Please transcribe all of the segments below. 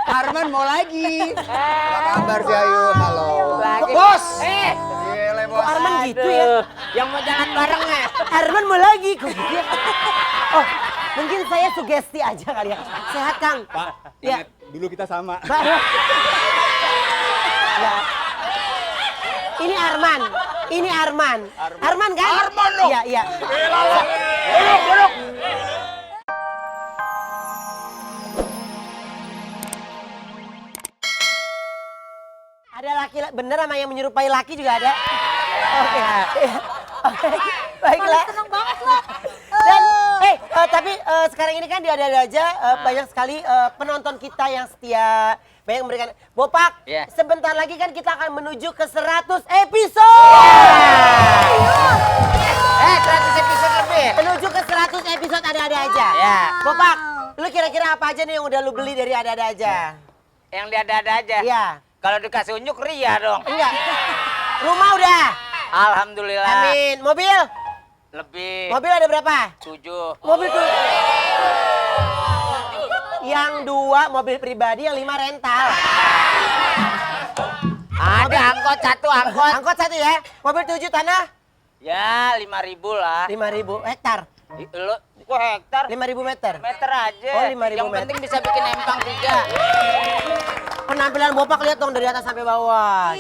Arman mau lagi. Apa kabar sih Ayu? Halo. Lagi. Bos. Gile bos. Arman gitu ya. Yang mau jalan bareng ya. Arman mau lagi kok gitu ya. Oh, mungkin saya sugesti aja kali ya. Sehat Kang. Pak, Ya. ingat dulu kita sama. Ya. Ini Arman. Ini Arman. Arman kan? Arman dong. Iya, iya. Duduk. Ada laki bener sama yang menyerupai laki juga ada. Oke. Oke. Baiklah. Seneng banget loh. Dan tapi sekarang ini kan di Ada-Ada Aja banyak sekali penonton kita yang setia. Banyak yang memberikan Bopak. Iya. Sebentar lagi kan kita akan menuju ke 100 episode. 100 episode lebih. Menuju ke 100 episode Ada-Ada Aja. Ya. Bopak, lu kira-kira apa aja nih yang udah lu beli dari Ada-Ada Aja? Yang ada aja. Iya. Kalau dikasih unjuk ria dong. Enggak. Rumah udah. Alhamdulillah. Amin. Mobil? Lebih. Mobil ada berapa? 7. Mobil tuh. Yang 2 mobil pribadi, yang 5 rental. Ada angkot 1 angkot. Angkot 1 ya. Mobil 7 tanah? Ya 5.000 lah. 5.000 hektar. Lo kok hektar? 5.000 meter. Meter aja. Oh, 5.000 Yang meter. penting bisa bikin empang 3. Penampilan Bopak lihat dong dari atas sampai bawah.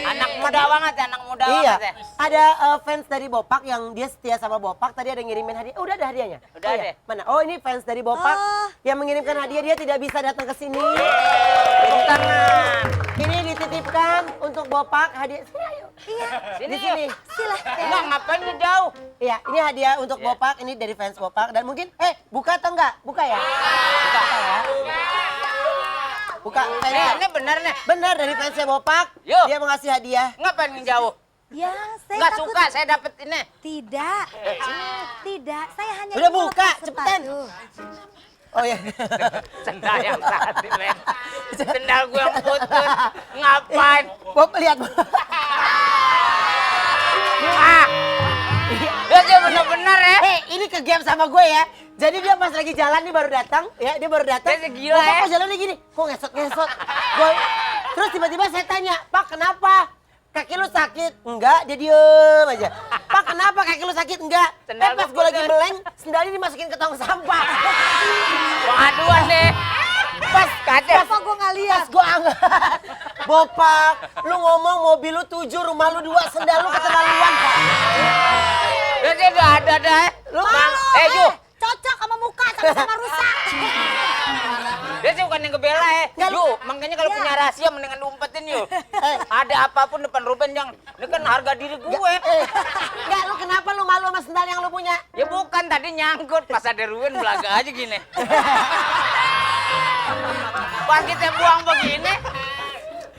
Anak muda banget ya, anak muda Iya. banget ya. Ada fans dari Bopak yang dia setia sama Bopak. Tadi ada ngirimin hadiah. Udah ada hadiahnya? Udah Oh, ada. iya. Mana? Oh, ini fans dari Bopak yang mengirimkan hadiah. Dia tidak bisa datang ke sini. Tepuk tangan. Ini dititipkan untuk Bopak hadiah. Sini ayo. Iya. Sini Di sini. Silahkan. Enggak, ngapain lu jauh? Iya, ini hadiah untuk Iya. Bopak. Ini dari fans Bopak. Dan mungkin, buka atau enggak? Buka ya? Buka ya. Buka. Ini bener nih. Benar dari fansnya Bopak. Yuk. Dia mau ngasih hadiah. Ngapain jauh? Ya, saya Enggak takut. suka saya dapet ini. Tidak. Tidak, saya hanya Udah ingin buka, melepas cepetan. sepatu. Oh iya. Sendal yang tadi, men. Sendal gue yang putus. Ngapain? Bob lihat. Ah. Dia bener-bener ya. Ini ke game sama gue ya. Jadi dia pas lagi jalan nih baru datang, ya dia baru datang. Dia gila Bopak ya. kok jalannya gini, kok ngesot-ngesot. Terus tiba-tiba saya tanya, Pak kenapa? Kaki lu sakit? Enggak, dia diem aja. Pak kenapa kaki lu sakit? Enggak. Sendal Pas gua gue lagi putus. meleng, sendalnya dimasukin ke tong sampah. Pengaduan deh. Pas Kacau. Apa gue nggak lihat? Pas gue angkat, Bopak, lu ngomong mobil lu 7, rumah lu 2, sendal lu keterlaluan, Pak. Dia udah ada dah. Lu Ju. Cocok sama muka, sama rusak. Dia sih bukan yang ngebela ya. Nggak, Yu, makanya kalau punya rahasia mendingan diumpetin yuk. Ada apapun depan Ruben jangan. Ini kan harga diri gue. Enggak, lu kenapa lu malu sama sendal yang lu punya? Ya bukan, tadi nyangkut. Pas ada Ruben belaga aja gini. Pas kita buang begini.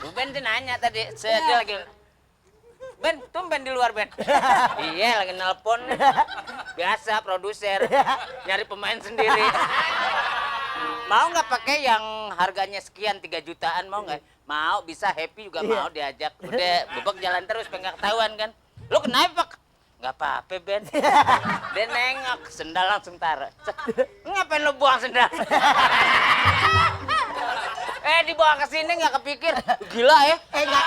Ruben tuh nanya tadi. Dia lagi. Ben, tumben di luar Ben. Iya, lagi nelpon. Biasa produser. Nyari pemain sendiri. Mau nggak pakai yang harganya sekian 3 jutaan mau nggak? Mau, bisa Happy juga mau diajak. Udah bebek jalan terus pengen ketahuan kan. Lu kenapa? Nggak apa-apa Ben. Dia nengok, sendal langsung taruh. Ngapain lu buang sendal? Dibawa ke sini nggak kepikir. Gila ya. Enggak.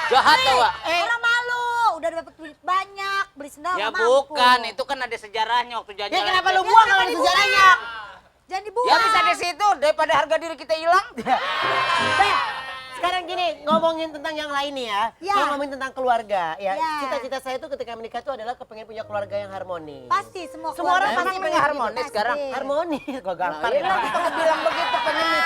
Jahat tau gak? Orang malu, udah dapat duit banyak, beli sendal Ya nggak mampu. bukan, itu kan ada sejarahnya waktu jalan. Ya kenapa lu buang kalau ada sejarahnya? Jangan dibuang. Ya bisa di situ daripada harga diri kita hilang. Ben, sekarang gini, ngomongin tentang yang lain nih ya. Ya. Ngomongin tentang keluarga. Ya, Ya. cita-cita saya tuh ketika menikah tuh adalah kepengen punya keluarga yang harmonis. Pasti semua Semua orang keluarga pasti Emang pengen nggak harmonis Pasti. sekarang? Harmonis, kok gampang Iya ya. lah, kita bilang begitu pengen nih.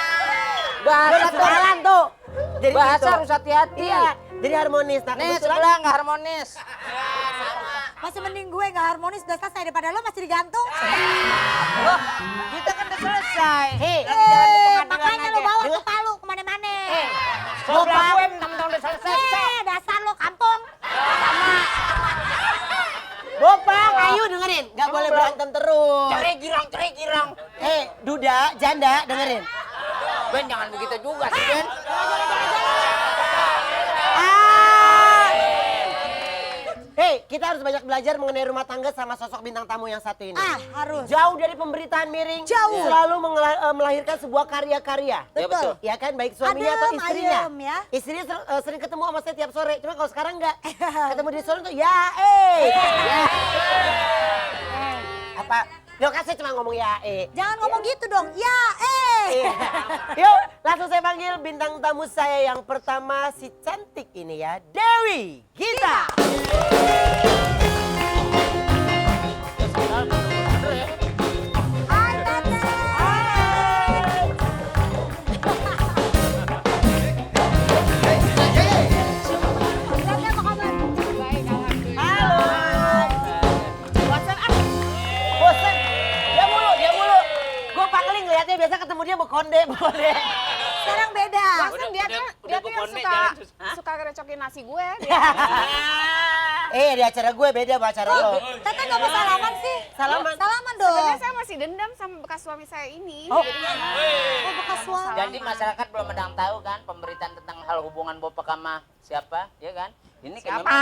Lu Bahasa udah tuh, kenalan tuh. Jadi bahasa gitu. harus hati-hati. Iya, jadi harmonis. Nah, Nih kebetulan sebelah nggak harmonis. Masih mending gue nggak harmonis udah selesai daripada lo masih digantung. Loh, kita kan udah selesai. Hei, Lagi jalan di pengadilan Makanya lo aja. bawa tuh palu kemana-mana. Sebelah gue mentang-mentang udah selesai. Dasar lo kampung. Bopak, ayo dengerin. Gak boleh berantem terus. Cerai girang. Duda, janda, dengerin. Ben jangan begitu juga sih Ben. Ah, Hei, kita harus banyak belajar mengenai rumah tangga sama sosok bintang tamu yang satu ini. Harus. Jauh dari pemberitaan miring, Jauh. selalu melahirkan sebuah karya-karya. Ya, betul. Ya kan, baik suaminya atau Adem, istrinya. ayem, ya. Istrinya sering ketemu sama saya tiap sore. Cuma kalau sekarang enggak. Ketemu di sore tuh, Apa? Yo kan saya cuma ngomong Jangan ngomong gitu dong. Ya, Yuk, langsung saya panggil bintang tamu saya yang pertama, si cantik ini ya, Dewi Gita. Hai Tete. Tete apa kabar? Halo. Bosan. Dia mulu. Gue pangling liatnya, biasa ketemu dia berkonde. Sekarang beda. Bosan dia tuh yang suka ngerecokin nasi gue. Di acara gue beda sama acara lo. Tete gak mau salaman sih? Salaman. Salaman dong. Sebenarnya saya masih dendam sama bekas suami saya ini. Oh. Oh, bekas suara. Jadi masyarakat belum ada yang tahu kan pemberitaan tentang hal hubungan Bapak sama siapa, ya kan? Ini kan Siapa?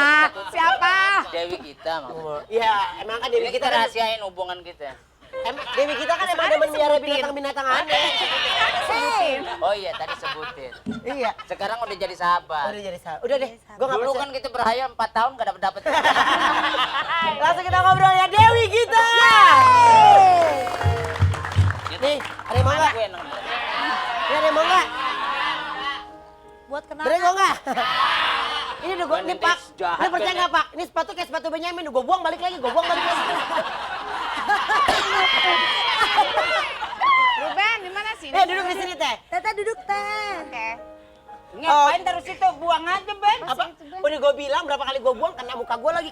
Siapa? Dewi kita maksudnya. Iya, emang kan Dewi Ini kita kita kan, rahasiain hubungan kita. Dewi kita kan emang demen miara binatang-binatang aneh. Oh iya, tadi sebutin. Iya. Sekarang udah jadi sahabat. Udah jadi salah. Udah deh, gue gak Dulu percaya. kan kita berhayal 4 tahun gak dapet. Langsung kita ngobrol ya, Dewi Gita. Nih, ada yang mau nggak? Gue nonton. Ini ada yang mau nggak? Buat kenangan. Bener mau nggak? Ini udah gue, Ini ini Pak. jahat Ini percaya banget. nggak Pak? Ini sepatu kayak sepatu Benyamin, gue buang balik lagi. Ruben, di mana sih? Duduk di sini Teh. Tete duduk Teh. Oke. Ngapain terus itu? Buang aja, Ben. Apa? Udah gue bilang berapa kali gue buang, kena muka gue lagi.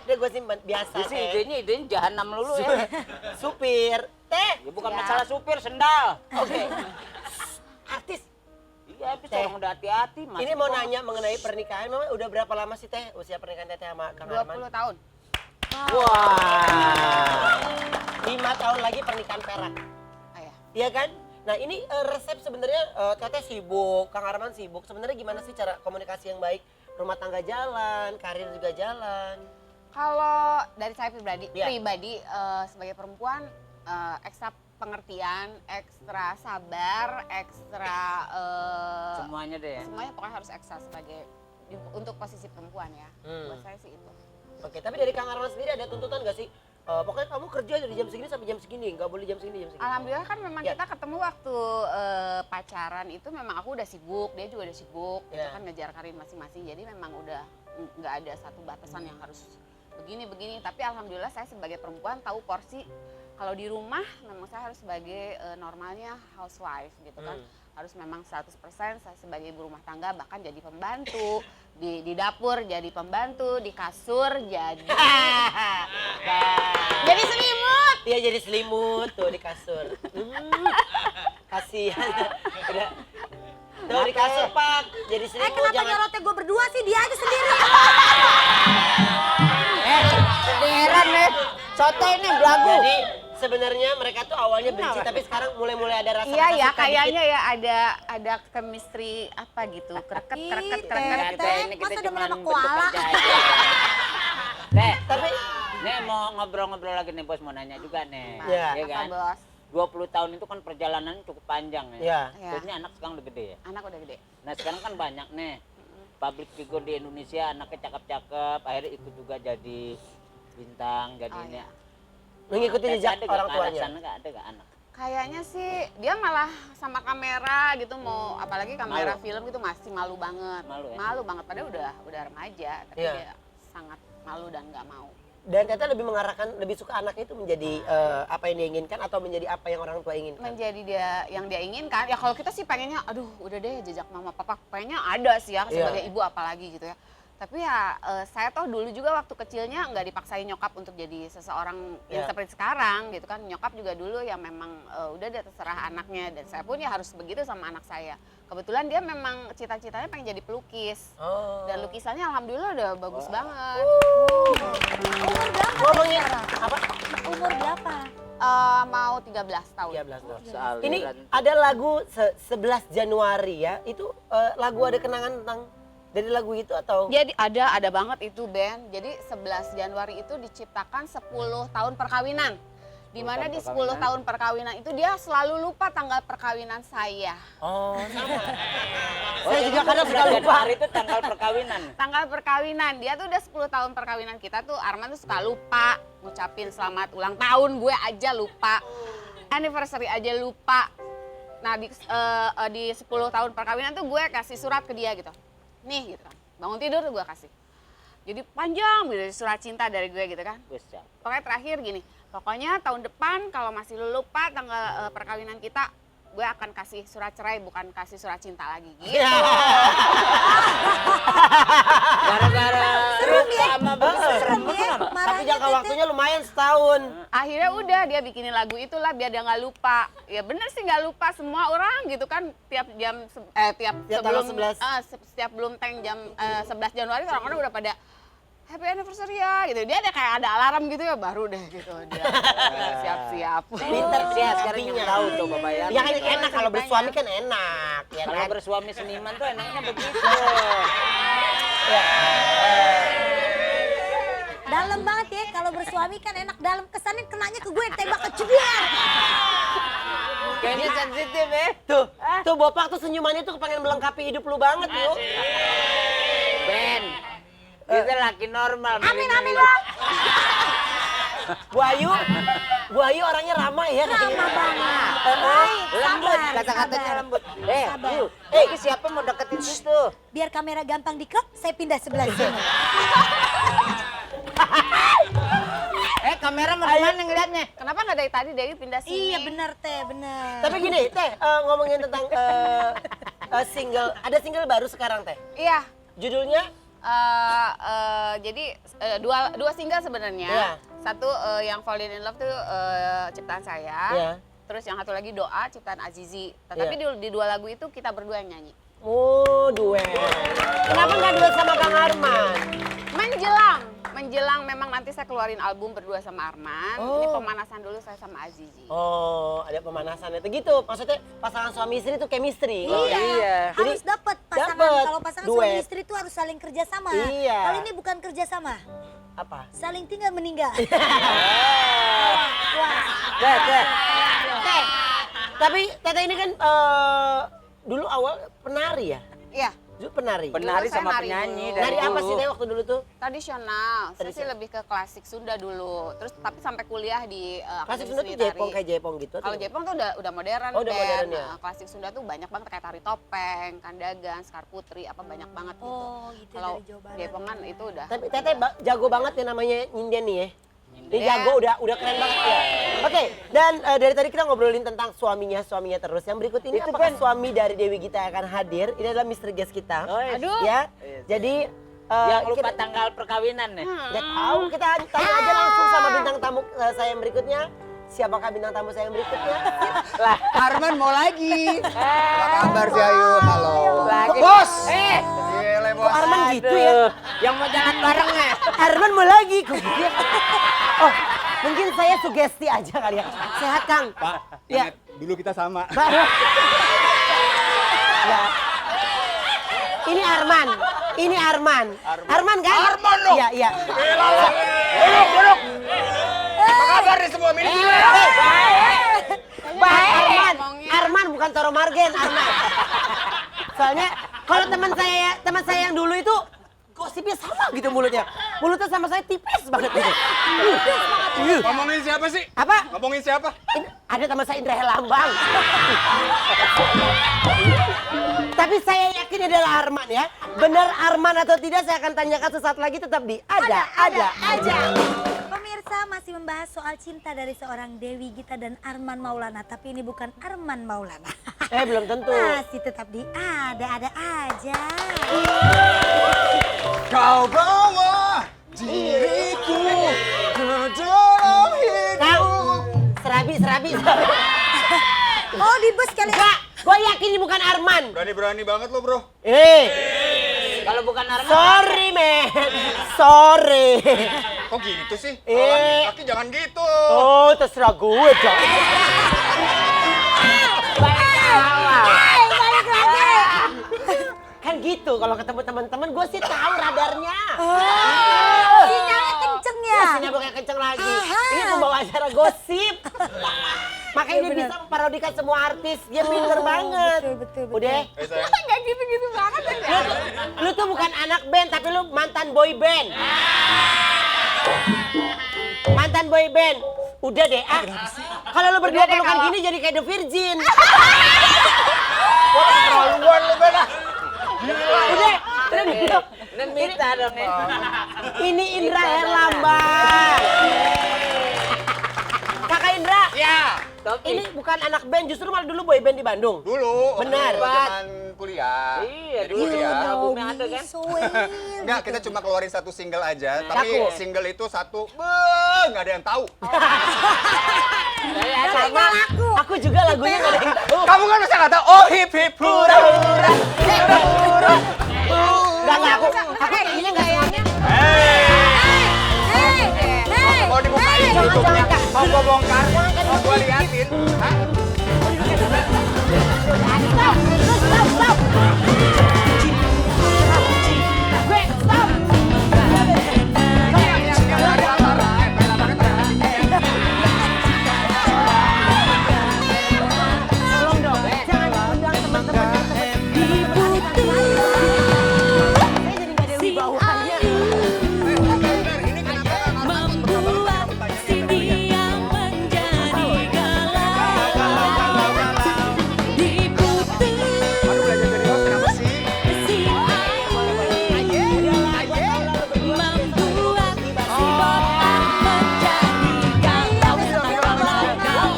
Udah gue simpan, biasa Jadi sih Teh. idenya jahanam lulu ya. Supir. Teh. Ya bukan masalah supir, sendal. Oke. Artis. Iya, habis Teh. orang udah hati-hati. Mas. Ini mau nanya mengenai pernikahan. Mama udah berapa lama sih Teh usia pernikahan Teh sama Kang Arman? 20 tahun. Wah. 5 tahun lagi pernikahan perak. Oh, ya. Iya kan? Nah ini resep sebenarnya Teteh sibuk, Kang Arman sibuk. Sebenarnya gimana sih cara komunikasi yang baik? Rumah tangga jalan, karir juga jalan. Kalau dari saya pribadi, Iya. sebagai perempuan ekstra pengertian, ekstra sabar, ekstra Semuanya deh ya. semuanya pokoknya harus ekstra sebagai untuk posisi perempuan ya. Buat saya sih itu. Oke, tapi dari Kang Arman sendiri ada tuntutan gak sih? Pokoknya kamu kerja dari jam segini sampai jam segini, nggak boleh jam segini, jam segini. Alhamdulillah kan memang Ya. kita ketemu waktu pacaran itu memang aku udah sibuk, dia juga udah sibuk, gitu Ya. kan ngejar karir masing-masing. Jadi memang udah nggak ada satu batasan yang harus begini. Tapi alhamdulillah saya sebagai perempuan tahu porsi kalau di rumah memang saya harus sebagai normalnya housewife gitu kan. Harus memang 100% saya sebagai ibu rumah tangga bahkan jadi pembantu di dapur jadi pembantu, di kasur jadi jadi selimut. Iya jadi selimut tuh di kasur. Kasihan. Udah. Tuh di kasur Pak, jadi selimut Kenapa nyorotnya gue berdua sih? Dia aja sendiri. Kedengeran nih. Soto ini belagu. Jadi sebenarnya mereka tuh awalnya benci tapi sekarang mulai ada rasa Iya ya, suka kayaknya ya ada chemistry apa gitu, kreket. Teh. Teh, ini kita Masa cuma demen anak bentuk koala? kerja aja. Teh, Tapi nih mau ngobrol-ngobrol lagi nih bos, mau nanya juga nih. Iya. Iya Apa kan? bos? 20 tahun itu kan perjalanan cukup panjang ya. Iya. Iya. Terusnya anak sekarang udah gede ya. Anak udah gede. Nah sekarang kan banyak nih public figure di Indonesia, anaknya cakep-cakep, akhirnya ikut juga jadi bintang, jadi Oh, ini. iya. mengikuti jejak Ada nggak orang ke arah tuanya. sana nggak ada nggak anak? Kayaknya sih dia malah sama kamera gitu mau apalagi kamera Malu. film gitu masih malu banget. Malu ya? Malu banget padahal udah remaja tapi Iya. dia sangat malu dan nggak mau. Dan Teteh lebih mengarahkan, lebih suka anaknya itu menjadi apa yang dia inginkan atau menjadi apa yang orang tua inginkan. Menjadi dia yang dia inginkan. Ya kalau kita sih pengennya aduh udah deh jejak mama papa pengennya ada sih ya sebagai Iya. ibu apalagi gitu ya. Tapi ya saya toh dulu juga waktu kecilnya nggak dipaksain nyokap untuk jadi seseorang yang Iya. seperti sekarang gitu kan. Nyokap juga dulu ya memang udah dia terserah anaknya dan saya pun ya harus begitu sama anak saya. Kebetulan dia memang cita-citanya pengen jadi pelukis. Oh. Dan lukisannya alhamdulillah udah bagus banget. Umur berapa? Ngomongin Teh? apa? Umur berapa? Mau 13 tahun. 13 tahun. Sealiran. Ini ada lagu 11 Januari ya. Itu lagu ada kenangan tentang Dari lagu itu atau? Jadi ada banget itu Ben. Jadi 11 Januari itu diciptakan 10 tahun perkawinan. Di mana di 10 tahun perkawinan itu dia selalu lupa tanggal perkawinan saya. Oh, sama. Saya juga kadang suka lupa hari itu tanggal perkawinan. Tanggal perkawinan, dia tuh udah 10 tahun perkawinan kita tuh Arman tuh suka lupa ngucapin selamat ulang tahun, gue aja lupa. Anniversary aja lupa. Nah di 10 tahun perkawinan tuh gue kasih surat ke dia gitu. Nih gitu kan, bangun tidur tuh gue kasih. Jadi panjang gitu surat cinta dari gue gitu kan. Pokoknya terakhir gini, pokoknya tahun depan kalau masih lu lupa tanggal perkawinan kita, gue akan kasih surat cerai bukan kasih surat cinta lagi gitu. Gara-gara sama begitu serem Serem ya, Tapi marahnya jangka Tete. waktunya lumayan setahun. Akhirnya udah dia bikinin lagu itulah biar dia nggak lupa. Ya bener sih nggak lupa semua orang gitu kan tiap jam tiap tanggal sebelum 11. setiap belum teng jam 11 Januari orang-orang udah pada happy anniversary ya gitu. Dia ada kayak ada alarm gitu ya baru deh gitu dia siap-siap. Pinter sih Ya sekarang yang tahu tuh Bapak ya. Ya kan enak kalau bersuami kan enak, ya Kalau kan? bersuami seniman tuh enaknya begitu. Dalam banget ya, kalau bersuami kan enak dalam, kesannya kenanya ke gue tembak ke jeblar. Kayaknya sensitif ya. Tuh Bopak tuh senyumannya tuh pengen melengkapi hidup lu banget yuk. Ben, kita laki normal. Amin amin Bang. Bu Ayu orangnya ramah ya. Ramah banget. Lembut, Sabar, kata-katanya sabar. lembut. Sabar. Ini siapa mau deketin situ? Biar kamera gampang di crop, saya pindah sebelah sini. Kamera mau kemana ngeliatnya? Kenapa nggak dari tadi Dewi pindah sini? Iya benar Teh, benar. Tapi gini Teh, ngomongin tentang single, ada single baru sekarang Teh. Iya. Judulnya? Jadi dua single sebenarnya. Iya. Satu yang Falling in Love tuh ciptaan saya. Iya. Terus yang satu lagi Doa ciptaan Azizi. Tetapi di dua lagu itu kita berdua yang nyanyi. Oh, duet. Kenapa nggak duet sama Kang Arman? Menjelang memang nanti saya keluarin album berdua sama Arman. Oh. Ini pemanasan dulu saya sama Azizi. Oh, ada pemanasan itu gitu. Maksudnya pasangan suami istri itu chemistry. Iya, harus Jadi, dapat pasangan. dapet, Kalau pasangan duet. suami istri itu harus saling kerja sama. Iya. Kalau ini bukan kerja sama, Apa? saling tinggal meninggal. Teh, tapi Tete ini kan dulu awal penari ya? Iya, Dulu penari. Penari saya sama nari penyanyi dulu. Nari dari apa dulu. sih Teh waktu dulu tuh? tradisional. Saya sih Tradisional. lebih ke klasik Sunda dulu. Terus tapi sampai kuliah di Klasik Akademi Sunda Seni tuh Jepong Tari. kayak Jepong gitu. Kalau atau- Jepang tuh udah modern, Oh, udah Ben. modern ya? Klasik Sunda tuh banyak banget kayak tari topeng, kandagan, sekar putri, apa banyak banget gitu. Oh, gitu Kalau dari Jawa Barat. Jepongan itu udah. Tapi Tete jago banget ya namanya nyinden nih ya. Dia Iya. jago udah keren banget ya. Oke, dan dari tadi kita ngobrolin tentang suaminya terus. Yang berikut ini Itu apakah kan- suami dari Dewi Gita yang akan hadir? Ini adalah Mr. Guest kita. Oh, iya. Aduh. Ya. Jadi Yang lupa kita, tanggal perkawinan nih. ya tahu kita tanya aja langsung sama bintang tamu saya yang berikutnya. Siapakah bintang tamu saya yang berikutnya? Lah, Arman mau lagi. Apa kabar sih Ayu? Halo. lagi. Bos. Kok Gile bos. Arman gitu ya? Aduh, yang mau jalan bareng ya? Arman mau lagi kok gitu ya? Oh, mungkin saya sugesti aja kali ya. Sehat Kang? Pak, Ya. ingat dulu kita sama. Ya. Ini Arman. Ini Arman. Arman kan? Arman dong. Iya, iya. Duduk. Apa kabar nih semua milik gue? Arman. Arman bukan Toro Margen, Arman. Soalnya kalau teman saya yang dulu itu gosipnya sama gitu mulutnya. Mulutnya sama saya tipis banget gitu. Ngomongin siapa sih? Apa? Ngomongin siapa? Ada teman saya Indra Herlambang. Tapi saya yakin adalah Arman ya. Benar Arman atau tidak saya akan tanyakan sesaat lagi, tetap di ada aja. Pemirsa masih membahas soal cinta dari seorang Dewi Gita dan Arman Maulana. Tapi ini bukan Arman Maulana. Belum tentu. Masih tetap di ada aja. Kau bawa diriku ke dalam Kang, hidup. serabi. Oh di bus kali. Enggak, gue yakin ini bukan Arman. Berani banget lo bro. Kalau bukan Arman. Sorry men, sorry. Kok gitu sih? Eh. Kalau laki-laki jangan gitu. Oh, terserah gue dong. Balik lagi. Kan begitu. Kalau ketemu teman-teman gue sih tahu radarnya. Sinyalnya kenceng ya. Sinyal kayak kenceng lagi. Ini pembawa acara gosip. Makanya dia bisa memparodikan semua artis. Dia pinter banget. Betul. Udah. sayang. Nggak gitu-gitu banget ya. Lu tuh bukan anak band, tapi lu mantan boy band. Mantan boy band. Udah deh, kalau lu berdua pelukan gini jadi kayak The Virgin. Wah, terlaluan lu Ben. Udah. Dan minta dong. Ini Indra Herlambang. Kakak Indra. Ya. Ini bukan anak band, justru malah dulu boy band di Bandung. Dulu. Benar. Zaman kuliah. Iya, Jadi dulu kuliah. albumnya ada kan? Enggak, kita cuma keluarin satu single aja. Tapi Satu. single itu satu, nggak ada yang tahu. Sama, aku juga lagunya nggak ada yang tahu. Kamu kan masa nggak tahu? Oh hip hip hura hura. Nggak, aku ini nggak semuanya. Mau dibukain YouTube-nya? Mau gua bongkar? Mau gua liatin? Hah? Stop. Gue stop. Tolong dong, jangan undang teman-teman yang saya jadi nggak ada wibawanya. Membuat si dia menjadi galau. Diputus Aduh, belajar dari host kenapa sih? si air.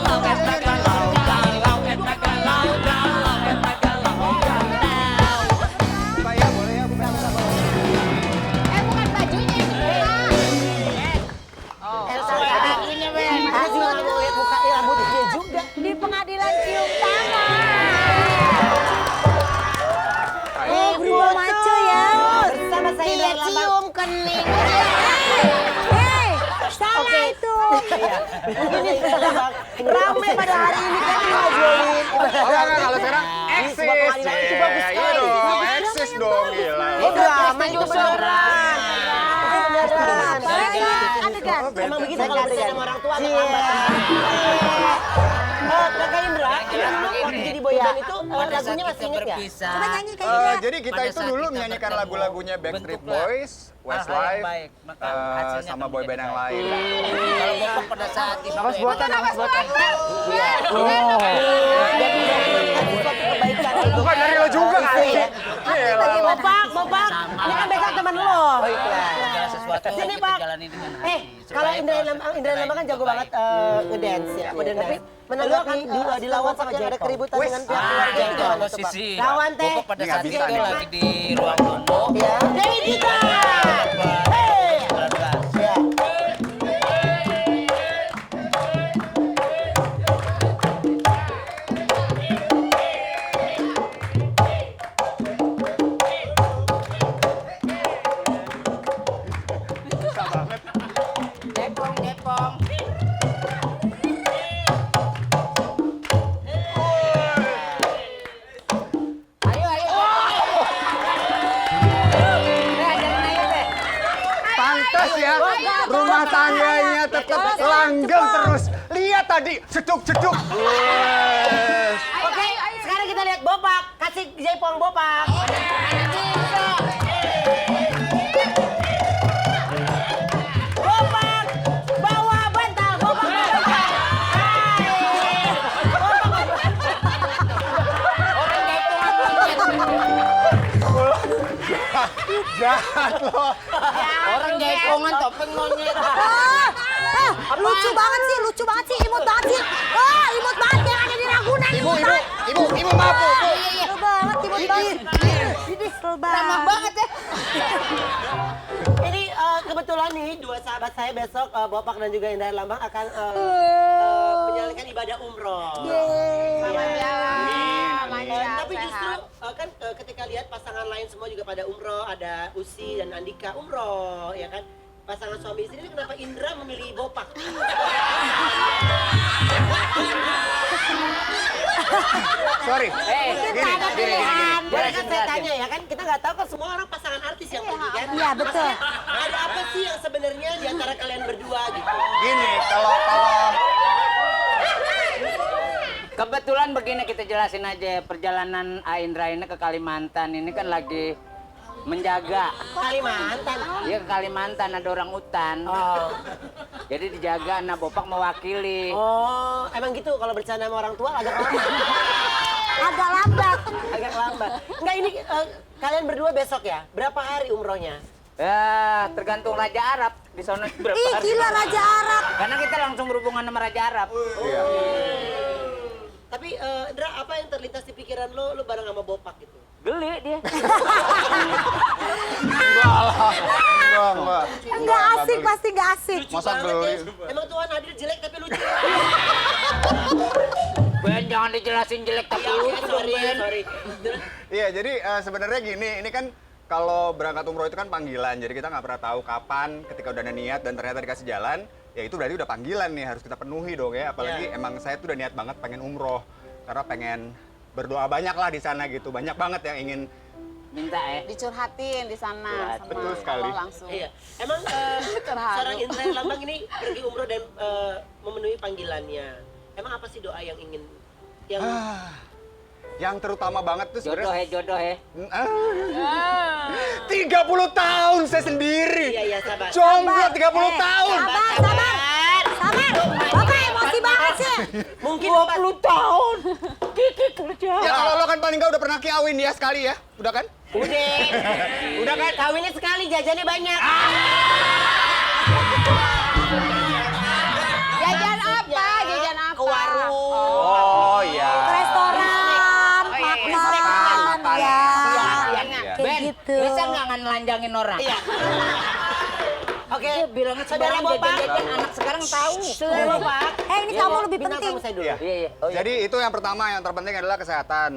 Membuat si botak menjadi galau. Saya boleh ya, bukan Bukan bajunya yang Elsa lagunya, Ben. Aku juga nggak mau lihat muka rambut dia juga. Di pengadilan cium tangan. Oh, berubah maco ya. Bersama saya Indra Herlambang. kening. Hei, sana itu. Ini Bang, rame pada hari ini kan ngobrolin. kalau sekarang Ini eksis. sebuah pengadilan itu bagus Iya sekali. dong, eksis dong, gila. Oh, drama itu beneran. Itu beneran. Banyak adegan. Emang begitu kalau beda sama orang tua agak lambat. Kakak Indra, waktu jadi boy band itu lagunya masih inget ya? Coba nyanyi kayak gitu. Jadi kita itu dulu menyanyikan lagu-lagunya Backstreet Boys, Westlife, baik, maka hasilnya sama akan boy band yang lain. Kalau Bapak pada saat itu Nafas buatan. Kebaikan. Bukan dari lo juga kali. Lagi Bapak. Ini kan besok teman lo. segala sesuatu Sini, kita Pak. jalani dengan hati. Kalau Indra Herlambang kan jago banget ngedance ya, modern dance. Menanggapi dilawan sama Jack ada keributan dengan pihak keluarga Itu itu. posisi Lawan teh. Bapak pada Ini saat nggak itu bisa nih. lagi di ruang tunggu. Ya. Dewi Gita. Hey. 19. Ya. Depong. Pantas ya, rumah tangganya tetap langgeng terus. Lihat tadi, ceduk-ceduk. Oke, sekarang kita lihat Bopak. Kasih Jaipong Bopak. Bopak, bawa bantal. Bopak, bawa bantal. Jahat loh. Orang jaipongan topeng monyet. Lucu banget sih, imut banget sih. Imut banget yang ada di Ragunan. Ibu maaf, Bu. Kesel banget, imut banget. Kesel banget. ramah banget ya. Ini kebetulan nih dua sahabat saya besok Bopak dan juga Indra Herlambang akan menjalankan ibadah umroh. Tapi justru kan ketika lihat pasangan lain semua juga pada umroh, ada Usi dan Andika umroh, ya kan? Pasangan suami istri ini kenapa Indra memilih Bopak? sorry. Mungkin Gini, ada gini, pilihan. gini. Boleh kan saya Jelasin. tanya ya kan? Kita nggak tahu kan semua orang pasangan artis yang pergi kan? Iya, betul. Maksudnya, ada apa sih yang sebenarnya di antara kalian berdua gitu? Gini, kalau Kebetulan begini kita jelasin aja perjalanan Aindra ini ke Kalimantan ini kan lagi menjaga. Kalimantan. Dia ke Kalimantan ada orang hutan. Oh. Jadi dijaga, nah Bopak mewakili. Oh, emang gitu kalau bercanda sama orang tua agak lambat. Agak lambat. Agak lambat. Enggak ini kalian berdua besok ya? Berapa hari umrohnya? Ya, tergantung Raja Arab di sana berapa Ih, hari. gila Raja Arab. Karena kita langsung berhubungan sama Raja Arab. Iya. Tapi Indra, apa yang terlintas di pikiran lo bareng sama Bopak gitu? Geli dia. Enggak. Enggak asik, pasti enggak asik. Masa Banget geli? ya. Emang Tuhan hadir jelek tapi lucu. Ben, jangan dijelasin jelek tapi lucu dong, Ben. sorry. Iya, jadi sebenarnya gini, ini kan kalau berangkat umroh itu kan panggilan, jadi kita nggak pernah tahu kapan ketika udah ada niat dan ternyata dikasih jalan, ya itu berarti udah panggilan nih, harus kita penuhi dong ya. Apalagi emang saya tuh udah niat banget pengen umroh, karena pengen berdoa banyak lah di sana gitu, banyak banget yang ingin. Minta Dicurhatin di sana sama betul sekali. Allah langsung. Iya. Emang seorang Indra Herlambang ini pergi umroh dan memenuhi panggilannya. Emang apa sih doa yang ingin yang Yang terutama banget tuh jodoh sebenarnya ya. 30 tahun saya sendiri. Iya, sabar. Jomblo 30 tahun. Sabar. Bapak emosi banget sih. Mungkin 20 tahun. Kiki kerja. Ya kalau lo kan paling nggak udah pernah kawin ya sekali ya, udah kan? Udah kan kawinnya sekali, jajannya banyak. Jajan apa? Jajan apa? Ke warung. Oh iya. Restoran, makan, makan. ya. Iya. Kayak Ben, gitu. bisa nggak ngelanjangin orang? Iya. Oke, Bilangnya saudara sebarang Bopak. jajan anak sekarang tahu. Saudara Bopak. Ini kamu lebih Bintang penting. tamu saya dulu. Iya, iya. Oh, iya. Jadi itu yang pertama, yang terpenting adalah kesehatan.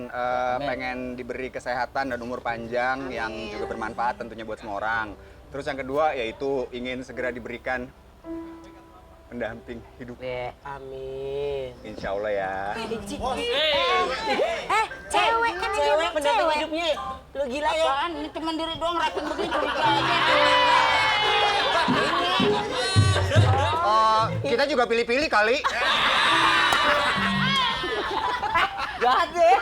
Pengen diberi kesehatan dan umur panjang yang juga bermanfaat tentunya buat semua orang. Terus yang kedua yaitu ingin segera diberikan pendamping hidup. Iya. Amin. Insya Allah ya. Cewek kan ini Cewek pendamping cewek. hidupnya. Lu gila ya? Apaan? Ini cuma diri doang rapin begitu. Aja. Kita juga pilih-pilih kali. Jahat deh.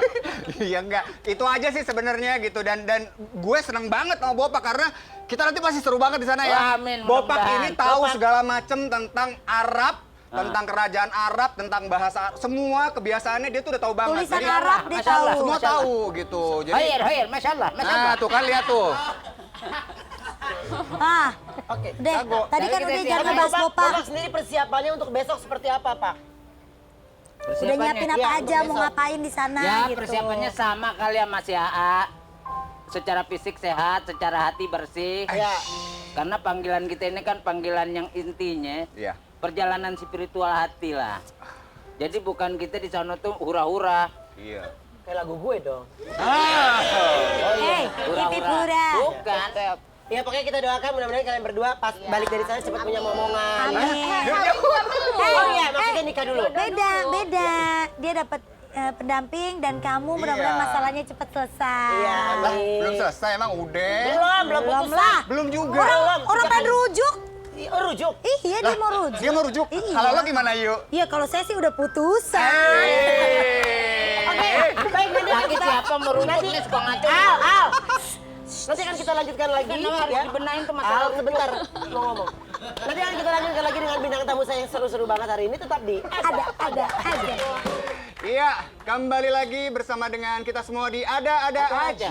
Iya enggak, itu aja sih sebenarnya gitu dan gue seneng banget sama Bopak karena kita nanti pasti seru banget di sana ya. Amin, Bopak mudah-mudahan. ini tahu segala macam tentang Arab, tentang kerajaan Arab, tentang bahasa semua kebiasaannya dia tuh udah tahu banget. Tulisan Jadi, Arab dia Masya tahu. Allah. semua tahu gitu. Jadi Hoyer, Masya Allah, Masya nah Allah. tuh kan lihat tuh. Ah, Oke. deh. Jago. Tadi kan Jadi udah kita jangan siap. bahas Bopak. Bopak sendiri persiapannya untuk besok seperti apa, Pak? Udah nyiapin apa Iya, aja, untuk mau besok. ngapain di sana Ya, gitu. persiapannya sama kali sama si AA. Secara fisik sehat, secara hati bersih. Ya. Karena panggilan kita ini kan panggilan yang intinya Iya. perjalanan spiritual hati lah. Jadi bukan kita di sana tuh hura-hura. Iya. Kayak lagu gue dong. Hei, titip hura. Bukan. Ya pokoknya kita doakan mudah-mudahan kalian berdua pas balik dari sana cepat punya momongan. Amin. Oh iya, maksudnya nikah dulu. Beda. Dia dapat pendamping dan kamu mudah-mudahan Iya. masalahnya cepat selesai. Iya, Lah, amin. belum selesai emang udah. Belum Belum putus. lah. Belum juga. Orang pengen rujuk. Oh, rujuk. Iya, dia mau rujuk. Dia mau rujuk. Iya. Kalau lo gimana, Yuk? Iya, kalau saya sih udah putusan. Oke, baik nanti Lagi kita siapa merujuk nih suka ngaco. Al. Nanti kan kita lanjutkan lagi Kenapa harus ya. dibenahin tuh masalah Al, sebentar mau ngomong. Nanti kan kita lanjutkan lagi dengan bintang tamu saya yang seru-seru banget hari ini tetap di Ada. Iya, kembali lagi bersama dengan kita semua di Ada Aja.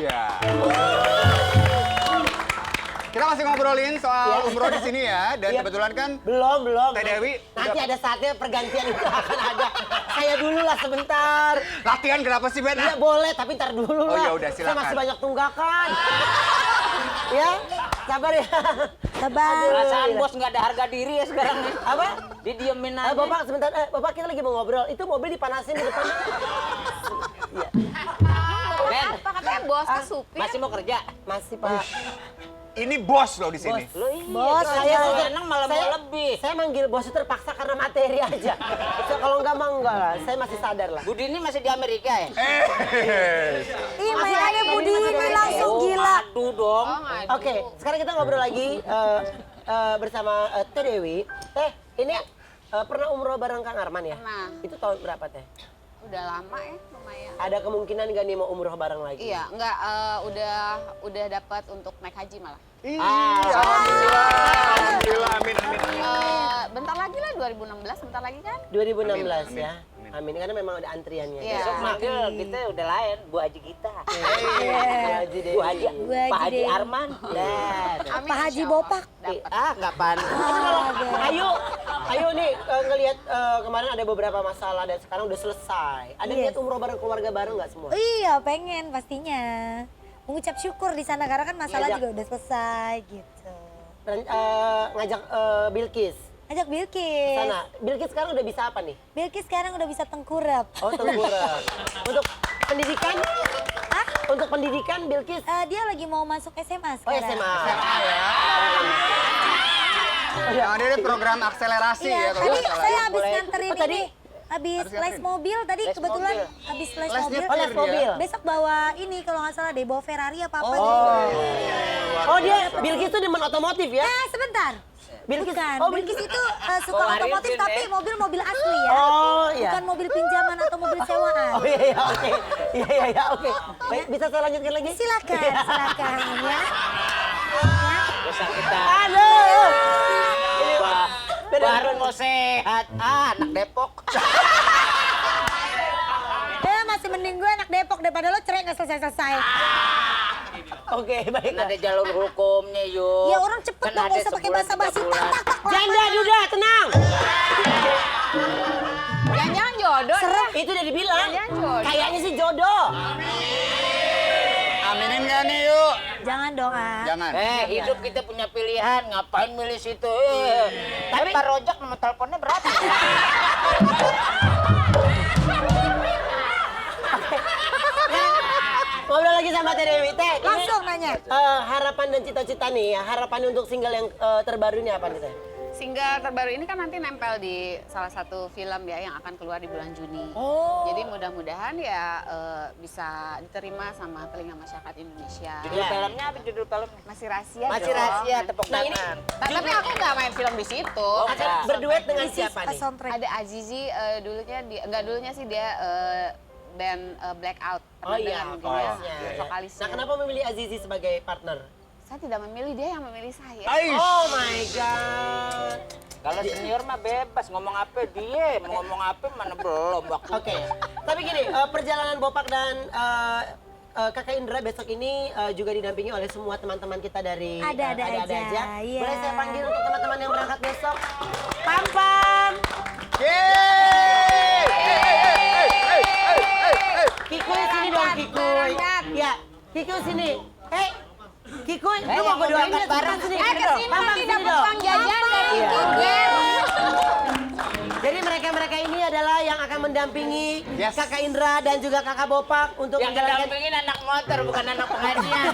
Kita masih ngobrolin soal umroh di sini ya, dan Iya. kebetulan kan Belum. Teh Dewi Nanti udah- ada saatnya pergantian itu akan ada. Saya dulu lah sebentar. latihan kenapa sih, Ben? Iya boleh, tapi ntar dulu Oh, lah. ya udah, Saya silakan. masih banyak tunggakan. Ya, sabar ya. Sabar. Perasaan bos nggak ada harga diri ya sekarang nih. Apa? Didiemin aja. Bapak sebentar, Bapak kita lagi mau ngobrol. Itu mobil dipanasin di depan. Ben, Apa katanya bos ke supir? masih mau kerja? Masih Pak. ini bos loh di sini. Lo iya, Bos, saya saya- seneng malah mau saya- lebih. Saya manggil bos itu terpaksa karena materi aja. Kalau enggak mah enggak lah, saya masih sadar lah. Budi ini masih di Amerika ya? Ih, mainannya Budi ini langsung gila. Aduh dong. Oh, ngadu. Oke, sekarang kita ngobrol lagi bersama Teh Dewi. Teh, ini pernah umroh bareng Kang Arman ya? Pernah. Itu tahun berapa Teh? Udah lama ya, lumayan. Ada kemungkinan nggak nih mau umroh bareng lagi? Iya, enggak udah dapat untuk naik haji malah. Alhamdulillah, amin, amin, amin. Bentar lagi lah 2016, bentar lagi kan? 2016 Amin, ya. amin. Amin, karena memang ada antriannya. Iya. Besok manggil kita udah lain, Bu Haji kita. Bu Haji Dewi. Bu Haji, Bu Haji Pak Haji Dewi. Arman. Nah, Amin, Pak Haji insya Allah. Bopak. Dapat. nggak pan. Ayo nih ngelihat kemarin ada beberapa masalah dan sekarang udah selesai. Ada Yes. niat umroh bareng keluarga bareng nggak semua? Iya, pengen pastinya. Mengucap syukur di sana karena kan masalah Ngajak. juga udah selesai gitu. Ngajak Bilkis Ajak Bilkis. sana. Bilkis sekarang udah bisa apa nih? Bilkis sekarang udah bisa tengkurap. Oh, tengkurap. Untuk pendidikan? Hah? Untuk pendidikan Bilkis? Dia lagi mau masuk SMA Oh, sekarang. SMA. Yang ada ini program akselerasi Iya, ya kalau tadi nggak salah. saya habis nganterin Oh, tadi? ini. Habis Harus les nganterin. mobil tadi Les kebetulan mobil. habis les Les mobil. nyetir Oh, les mobil. Besok bawa ini kalau nggak salah deh bawa Ferrari apa apa. Oh, dia Bilkis tuh demen otomotif ya? Sebentar. Bilkis. Bukan, Oh, Bilkis itu suka Bawa otomotif Arifin, tapi ya? mobil-mobil asli ya. Oh, iya. Bukan mobil pinjaman atau mobil sewaan. Oh, iya, iya, oke. Iya, oke. Baik, bisa saya lanjutkan lagi? Silakan ya. Dosa kita. Aduh. Baru mau sehat. Anak Depok. Masih mending gue anak Depok daripada lo cerai nggak selesai-selesai. Oke, baik. Kan ada jalur hukumnya yuk. Ya orang cepet Kan dong, nggak ada usah pakai sebulan, basa-basi. 3 Tak, bulan. tak, tak. Janda Duda, tenang. Jangan-jangan jodoh. Serah. Itu udah dibilang. Jangan jodoh. Kayaknya sih jodoh. Aminin nggak nih yuk? Jangan dong, ah. Jangan. Hidup kita punya pilihan, ngapain milih situ? Tapi Pak Rojak nomor teleponnya berapa? Ngobrol lagi sama Teh Dewi. Teh, ini, Langsung nanya. harapan dan cita-cita nih ya. Harapan untuk single yang terbaru ini apa nih Teh? Single terbaru ini kan nanti nempel di salah satu film ya yang akan keluar di bulan Juni. Oh. Jadi mudah-mudahan ya bisa diterima sama telinga masyarakat Indonesia. Judul filmnya apa judul filmnya? Masih rahasia. Masih dong. rahasia, tepuk Nah, ini tangan. Tapi aku nggak main film di situ. Akan berduet dengan This is siapa a nih? soundtrack. Ada Azizi dulunya sih dia band Blackout. Oh Pernah iya, dengar mungkin ya, vokalisnya. vokalisnya. Nah, kenapa memilih Azizi sebagai partner? Saya tidak memilih, dia yang memilih saya. Aish. Oh my god. Kalau senior mah bebas, ngomong apa dia, mau ngomong apa mana belum waktu. Oke, tapi gini, perjalanan Bopak dan Kakak Indra besok ini juga didampingi oleh semua teman-teman kita dari Ada-ada aja, iya. Boleh saya panggil untuk teman-teman yang berangkat besok? Pam Pam, Yeay! Kikuy sini dong Kikuy. Ya, Kikuy sini. Hei, Kikuy, lu mau gue doain nggak? bareng sini. Kesini Pam Pam nanti sini dapat dong. uang jajan dari Iya. Google. Jadi mereka-mereka ini adalah yang akan mendampingi Yes. Kakak Indra dan juga Kakak Bopak untuk Yang menjalankan. ngedampingin anak motor, bukan anak pengajian.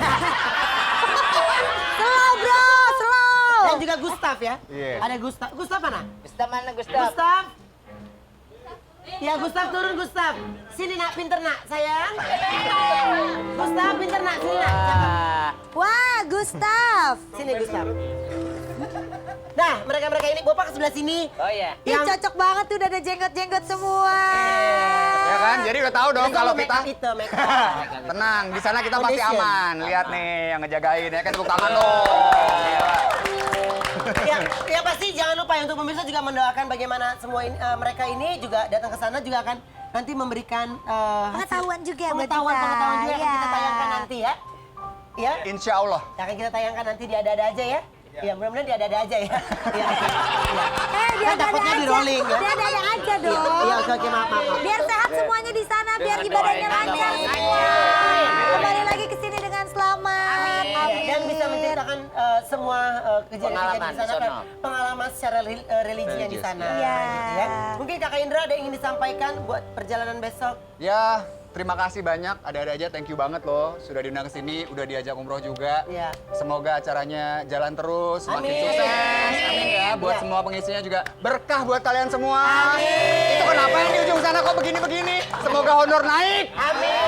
Slow bro, slow. Dan juga Gustaf ya. Iya. Ada Gustaf. Gustaf mana? Gustaf mana Gustaf? Gustaf. Ya Gustaf turun Gustaf. Sini nak, pinter nak, sayang. Gustaf pinter nak, sini nak. Cakep. Wah, Gustaf. Sini Gustaf. Nah, mereka-mereka ini Bopak sebelah sini. Oh iya. Ih, cocok banget tuh udah ada jenggot-jenggot semua. Ya kan, jadi udah tahu dong Besok kalau lu make kita up itu, make up. tenang, di sana kita pasti Foundation. aman. Lihat nih yang ngejagain ya kan, tepuk tangan dong. Ya pasti jangan lupa ya untuk pemirsa juga mendoakan bagaimana semua mereka ini juga datang ke sana juga akan nanti memberikan Pengetahuan juga buat pengetahuan kita. juga yang akan kita Iya. tayangkan nanti ya. Ya, Insya Allah. yang akan kita tayangkan nanti di ada-ada aja ya. Ya, mudah-mudahan di ada-ada aja ya. Iya. Dia Kan takutnya di rolling ya. Dia ada aja dong. Iya, oke, maaf. Biar sehat semuanya di sana, biar ibadahnya lancar semua. Kembali lagi ke sini dengan selamat. Amin. Dan bisa menceritakan semua kejadian-kejadian Pengalaman di sana di kan sono. pengalaman secara religinya di sana. Iya. gitu ya. Mungkin Kakak Indra ada yang ingin disampaikan buat perjalanan besok. Ya, terima kasih banyak, ada-ada aja, thank you banget loh. Sudah diundang ke sini, udah diajak umroh juga. Iya. Semoga acaranya jalan terus, semakin Amin. sukses. Amin ya, buat Iya. semua pengisinya juga berkah buat kalian semua. Amin. Itu kenapa yang di ujung sana kok begini-begini? Semoga honor naik. Amin.